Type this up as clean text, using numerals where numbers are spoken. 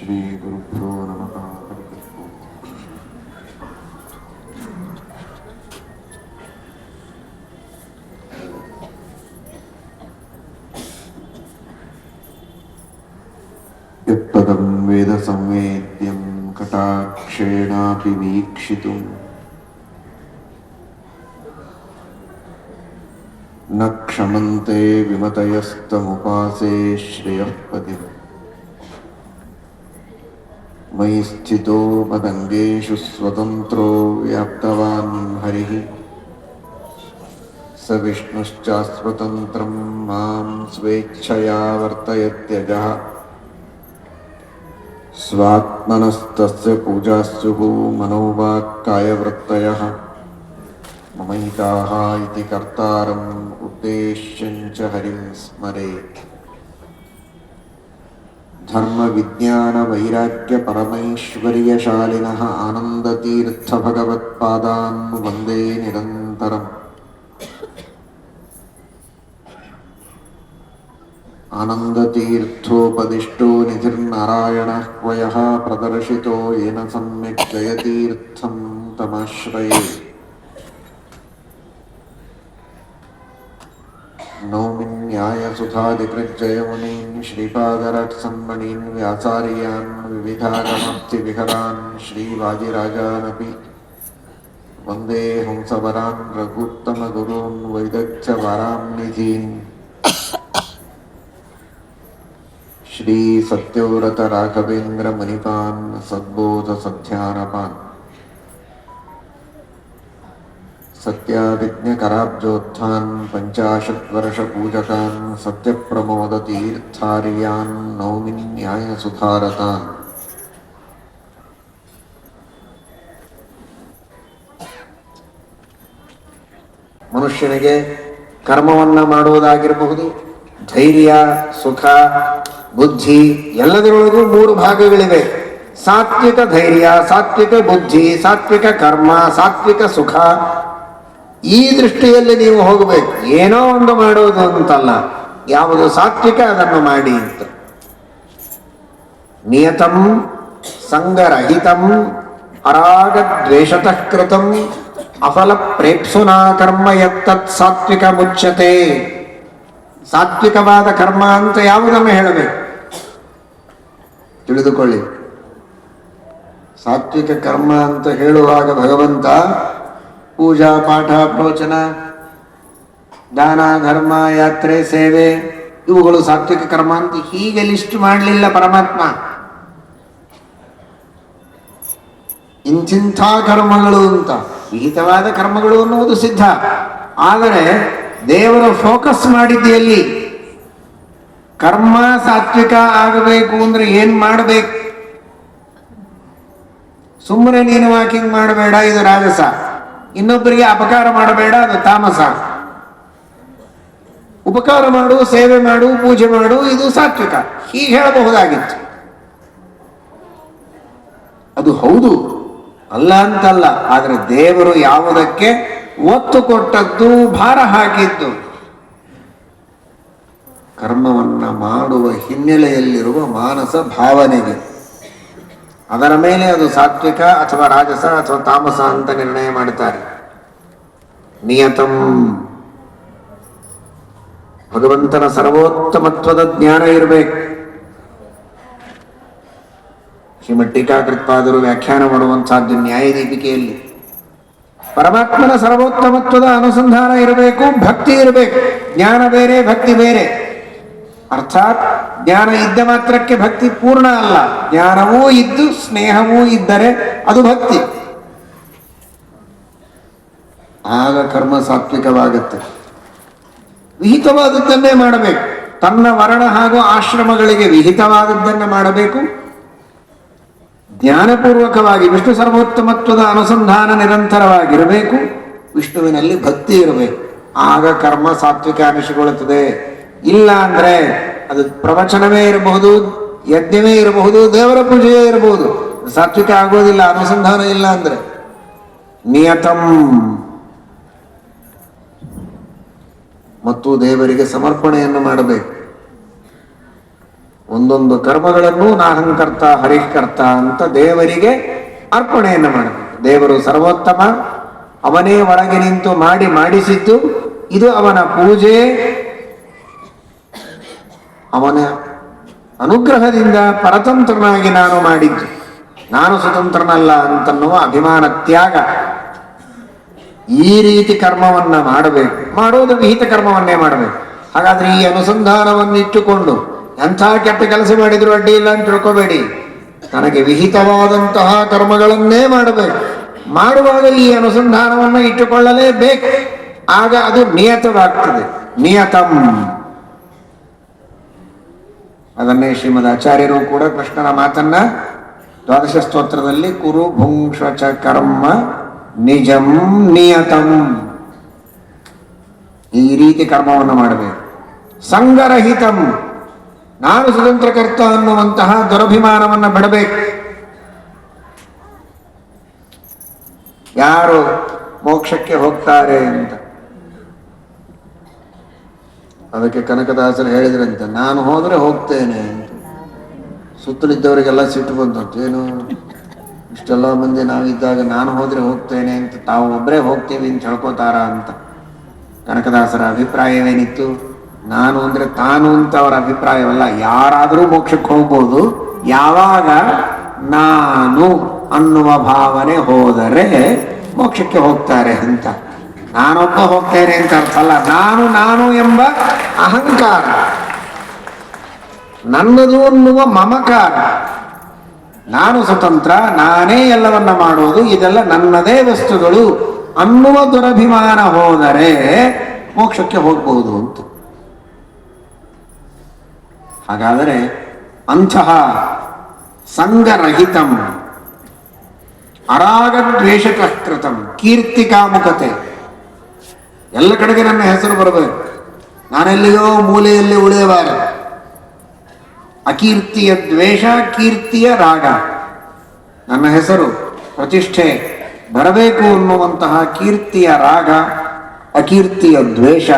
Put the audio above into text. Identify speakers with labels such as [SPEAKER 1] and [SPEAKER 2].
[SPEAKER 1] श्रीगुरुभ्यो नमः। यत्पदं वेदसंवेद्यं कटाक्षेणापि वीक्षितुं न क्षमन्ते विमतयस्तमुपासे श्रियः पतिम्। मयि स्थितो मदङ्गेषु स्वतन्त्रो व्याप्तवान् हरिः स विष्णुश्चास्वतन्त्रं मां स्वेच्छया वर्तयत्यजः। स्वात्मनस्तस्य पूजास्युः मनोवाक्कायवृत्तयः ममैताः इति कर्तारम् उद्देश्यं च हरिं स्मरेत्। धर्मविज्ञानवैराग्यपरमैश्वर्यशालिनः आनन्दतीर्थभगवत्पादान् वन्दे निरन्तरम्। आनन्दतीर्थोपदिष्टो निधिर्नारायणः क्वयः प्रदर्शितो येन सम्यक् जयतीर्थं तमाश्रये। नौमि न्यायसुधादिकृज्जयमुनीन् श्रीपादरत्सन्मणीन् व्यासार्यान् विविधागमप्तिविहरान् श्रीवाजिराजानपि वन्दे हंसवरान् रघुत्तमगुरून् वैदग्ध्यवराम्निधीन्। श्रीसत्योव्रतराघवेन्द्रमुनिपान् सद्बोधसध्यानपान् सत्याभिज्ञकराब्जोत्थान् पञ्चाशद्वर्षपूजकान् सत्यप्रमोदतीर्थार्यान् नौमि न्यायसुधारतान्। ಮನುಷ್ಯನಿಗೆ ಕರ್ಮವನ್ನ ಮಾಡುವುದಾಗಿರಬಹುದು, ಧೈರ್ಯ, ಸುಖ, ಬುದ್ಧಿ ಎಲ್ಲದರೊಳಗೂ ಮೂರು ಭಾಗಗಳಿವೆ. ಸಾತ್ವಿಕ ಧೈರ್ಯ, ಸಾತ್ವಿಕ ಬುದ್ಧಿ, ಸಾತ್ವಿಕ ಕರ್ಮ, ಸಾತ್ವಿಕ ಸುಖ. ಈ ದೃಷ್ಟಿಯಲ್ಲಿ ನೀವು ಹೋಗಬೇಕು. ಏನೋ ಒಂದು ಮಾಡೋದು ಅಂತಲ್ಲ, ಯಾವುದು ಸಾತ್ವಿಕ ಅದನ್ನು ಮಾಡಿ ಅಂತ. ನಿಯತಂ ಸಂಗರಹಿತಂ ಅರಾಗದ್ವೇಷತಃ ಕೃತಂ ಅಫಲ ಪ್ರೇಪ್ಸುನಾ ಕರ್ಮ ಯತ್ತತ್ ಸಾತ್ವಿಕ ಮುಚ್ಯತೆ. ಸಾತ್ವಿಕವಾದ ಕರ್ಮ ಅಂತ ಯಾವುದನ್ನು ಹೇಳಬೇಕು ತಿಳಿದುಕೊಳ್ಳಿ. ಸಾತ್ವಿಕ ಕರ್ಮ ಅಂತ ಹೇಳುವಾಗ ಭಗವಂತ ಪೂಜಾ ಪಾಠ ಪ್ರವಚನ ದಾನ ಧರ್ಮ ಯಾತ್ರೆ ಸೇವೆ ಇವುಗಳು ಸಾತ್ವಿಕ ಕರ್ಮ ಅಂತ ಹೀಗೆ ಲಿಸ್ಟ್ ಮಾಡಲಿಲ್ಲ ಪರಮಾತ್ಮ. ಇಂಥಿಂಥ ಕರ್ಮಗಳು ಅಂತ ವಿಹಿತವಾದ ಕರ್ಮಗಳು ಅನ್ನುವುದು ಸಿದ್ಧ. ಆದರೆ ದೇವರ ಫೋಕಸ್ ಮಾಡಿದ್ದೆಯಲ್ಲಿ ಕರ್ಮ ಸಾತ್ವಿಕ ಆಗಬೇಕು ಅಂದ್ರೆ ಏನ್ ಮಾಡಬೇಕು? ಸುಮ್ಮನೆ ನೀನು ವಾಕಿಂಗ್ ಮಾಡಬೇಡ, ಇದು ರಾಜಸ. ಇನ್ನೊಬ್ಬರಿಗೆ ಅಪಕಾರ ಮಾಡಬೇಡ, ಅದು ತಾಮಸ. ಉಪಕಾರ ಮಾಡು, ಸೇವೆ ಮಾಡು, ಪೂಜೆ ಮಾಡು, ಇದು ಸಾತ್ವಿಕ. ಹೀಗೆ ಹೇಳಬಹುದಾಗಿತ್ತು. ಅದು ಹೌದು, ಅಲ್ಲ ಅಂತಲ್ಲ. ಆದರೆ ದೇವರು ಯಾವುದಕ್ಕೆ ಒತ್ತು ಕೊಟ್ಟದ್ದು, ಭಾರ ಹಾಕಿದ್ದು, ಕರ್ಮವನ್ನ ಮಾಡುವ ಹಿನ್ನೆಲೆಯಲ್ಲಿರುವ ಮಾನಸ ಭಾವನೆಗೆ. ಅದರ ಮೇಲೆ ಅದು ಸಾತ್ವಿಕ ಅಥವಾ ರಾಜಸ ಅಥವಾ ತಾಮಸ ಅಂತ ನಿರ್ಣಯ ಮಾಡುತ್ತಾರೆ. ನಿಯತಂ, ಭಗವಂತನ ಸರ್ವೋತ್ತಮತ್ವದ ಜ್ಞಾನ ಇರಬೇಕು. ಶ್ರೀಮದ್ ಟೀಕಾಕೃತ್ಪಾದರು ವ್ಯಾಖ್ಯಾನ ಮಾಡುವಂತಹದ್ದು ನ್ಯಾಯದೀಪಿಕೆಯಲ್ಲಿ ಪರಮಾತ್ಮನ ಸರ್ವೋತ್ತಮತ್ವದ ಅನುಸಂಧಾನ ಇರಬೇಕು, ಭಕ್ತಿ ಇರಬೇಕು. ಜ್ಞಾನ ಬೇರೆ, ಭಕ್ತಿ ಬೇರೆ. ಅರ್ಥಾತ್ ಜ್ಞಾನ ಇದ್ದ ಮಾತ್ರಕ್ಕೆ ಭಕ್ತಿ ಪೂರ್ಣ ಅಲ್ಲ. ಜ್ಞಾನವೂ ಇದ್ದು ಸ್ನೇಹವೂ ಇದ್ದರೆ ಅದು ಭಕ್ತಿ. ಆಗ ಕರ್ಮ ಸಾತ್ವಿಕವಾಗುತ್ತೆ. ವಿಹಿತವಾದದ್ದನ್ನೇ ಮಾಡಬೇಕು. ತನ್ನ ವರ್ಣ ಹಾಗೂ ಆಶ್ರಮಗಳಿಗೆ ವಿಹಿತವಾದದ್ದನ್ನು ಮಾಡಬೇಕು. ಜ್ಞಾನಪೂರ್ವಕವಾಗಿ ವಿಷ್ಣು ಸರ್ವೋತ್ತಮತ್ವದ ಅನುಸಂಧಾನ ನಿರಂತರವಾಗಿರಬೇಕು. ವಿಷ್ಣುವಿನಲ್ಲಿ ಭಕ್ತಿ ಇರಬೇಕು. ಆಗ ಕರ್ಮ ಸಾತ್ವಿಕ ಅನಿಸಿಕೊಳ್ಳುತ್ತದೆ. ಇಲ್ಲ ಅಂದ್ರೆ ಅದು ಪ್ರವಚನವೇ ಇರಬಹುದು, ಯಜ್ಞವೇ ಇರಬಹುದು, ದೇವರ ಪೂಜೆಯೇ ಇರಬಹುದು, ಸಾತ್ವಿಕ ಆಗೋದಿಲ್ಲ ಅನುಸಂಧಾನ ಇಲ್ಲ ಅಂದ್ರೆ. ನಿಯತಂ, ಮತ್ತು ದೇವರಿಗೆ ಸಮರ್ಪಣೆಯನ್ನು ಮಾಡಬೇಕು. ಒಂದೊಂದು ಕರ್ಮಗಳನ್ನು ನಾಹಂಕರ್ತ ಹರಿಕರ್ತ ಅಂತ ದೇವರಿಗೆ ಅರ್ಪಣೆಯನ್ನು ಮಾಡಬೇಕು. ದೇವರು ಸರ್ವೋತ್ತಮ, ಅವನೇ ಒಳಗೆ ನಿಂತು ಮಾಡಿಸಿದ್ದು, ಇದು ಅವನ ಪೂಜೆ, ಅವನ ಅನುಗ್ರಹದಿಂದ ಪರತಂತ್ರನಾಗಿ ನಾನು ಮಾಡಿದ್ದು, ನಾನು ಸ್ವತಂತ್ರನಲ್ಲ ಅಂತನ್ನುವ ಅಭಿಮಾನ ತ್ಯಾಗ. ಈ ರೀತಿ ಕರ್ಮವನ್ನ ಮಾಡಬೇಕು. ಮಾಡೋದು ವಿಹಿತ ಕರ್ಮವನ್ನೇ ಮಾಡಬೇಕು. ಹಾಗಾದ್ರೆ ಈ ಅನುಸಂಧಾನವನ್ನು ಇಟ್ಟುಕೊಂಡು ಎಂಥ ಕೆಟ್ಟ ಕೆಲಸ ಮಾಡಿದ್ರು ಅಡ್ಡಿ ಇಲ್ಲ ಅಂತ ತಿಳ್ಕೋಬೇಡಿ. ನನಗೆ ವಿಹಿತವಾದಂತಹ ಕರ್ಮಗಳನ್ನೇ ಮಾಡಬೇಕು. ಮಾಡುವಾಗ ಈ ಅನುಸಂಧಾನವನ್ನು ಇಟ್ಟುಕೊಳ್ಳಲೇಬೇಕು. ಆಗ ಅದು ನಿಯತವಾಗ್ತದೆ. ನಿಯತಂ. ಅದನ್ನೇ ಶ್ರೀಮದ್ ಆಚಾರ್ಯರು ಕೂಡ ಕೃಷ್ಣನ ಮಾತನ್ನ ದ್ವಾದಶ ಸ್ತೋತ್ರದಲ್ಲಿ ಕುರು ಭುಂಕ್ಷ ಚ ಕರ್ಮ ನಿಜಂ ನಿಯತಂ, ಈ ರೀತಿ ಕರ್ಮವನ್ನು ಮಾಡಬೇಕು. ಸಂಗರಹಿತಂ, ನಾನು ಸ್ವತಂತ್ರಕರ್ತ ಅನ್ನುವಂತಹ ದುರಭಿಮಾನವನ್ನು ಬಿಡಬೇಕು. ಯಾರು ಮೋಕ್ಷಕ್ಕೆ ಹೋಗ್ತಾರೆ ಅಂತ ಅದಕ್ಕೆ ಕನಕದಾಸರು ಹೇಳಿದ್ರಂತೆ, ನಾನು ಹೋದ್ರೆ ಹೋಗ್ತೇನೆ ಅಂತ. ಸುತ್ತಲಿದ್ದವರಿಗೆಲ್ಲ ಸಿಟ್ಟು ಬಂತು, ಏನು ಇಷ್ಟೆಲ್ಲ ಮಂದಿ ನಾವಿದ್ದಾಗ ನಾನು ಹೋದ್ರೆ ಹೋಗ್ತೇನೆ ಅಂತ, ತಾವು ಒಬ್ಬರೇ ಹೋಗ್ತೇವೆ ಅಂತ ಹೇಳ್ಕೋತಾರ ಅಂತ. ಕನಕದಾಸರ ಅಭಿಪ್ರಾಯವೇನಿತ್ತು? ನಾನು ಅಂದ್ರೆ ತಾನು ಅಂತ ಅವರ ಅಭಿಪ್ರಾಯವಲ್ಲ. ಯಾರಾದರೂ ಮೋಕ್ಷಕ್ಕೆ ಹೋಗ್ಬೋದು, ಯಾವಾಗ ನಾನು ಅನ್ನುವ ಭಾವನೆ ಹೋದರೆ ಮೋಕ್ಷಕ್ಕೆ ಹೋಗ್ತಾರೆ ಅಂತ. ನಾನೊಬ್ಬ ಹೋಗ್ತೇನೆ ಅಂತ ಅರ್ಥ ಅಲ್ಲ. ನಾನು ಎಂಬ ಅಹಂಕಾರ, ನನ್ನದು ಅನ್ನುವ ಮಮಕಾರ, ನಾನು ಸ್ವತಂತ್ರ, ನಾನೇ ಎಲ್ಲವನ್ನ ಮಾಡೋದು, ಇದೆಲ್ಲ ನನ್ನದೇ ವಸ್ತುಗಳು ಅನ್ನುವ ದುರಭಿಮಾನ ಹೋದರೆ ಮೋಕ್ಷಕ್ಕೆ ಹೋಗಬಹುದು ಅಂತ. ಹಾಗಾದರೆ ಅಂತಹ ಸಂಗರಹಿತಂ ಅರಾಗದ್ವೇಷಕೃತಂ ಕೀರ್ತಿಕಾಮುಕತೆ, ಎಲ್ಲ ಕಡೆಗೆ ನನ್ನ ಹೆಸರು ಬರಬೇಕು, ನಾನೆಲ್ಲಿಯೋ ಮೂಲೆಯಲ್ಲಿ ಉಳಿಯಬಾರದು. ಅಕೀರ್ತಿಯ ದ್ವೇಷ, ಕೀರ್ತಿಯ ರಾಗ, ನನ್ನ ಹೆಸರು ಪ್ರತಿಷ್ಠೆ ಬರಬೇಕು ಅನ್ನುವಂತಹ ಕೀರ್ತಿಯ ರಾಗ, ಅಕೀರ್ತಿಯ ದ್ವೇಷ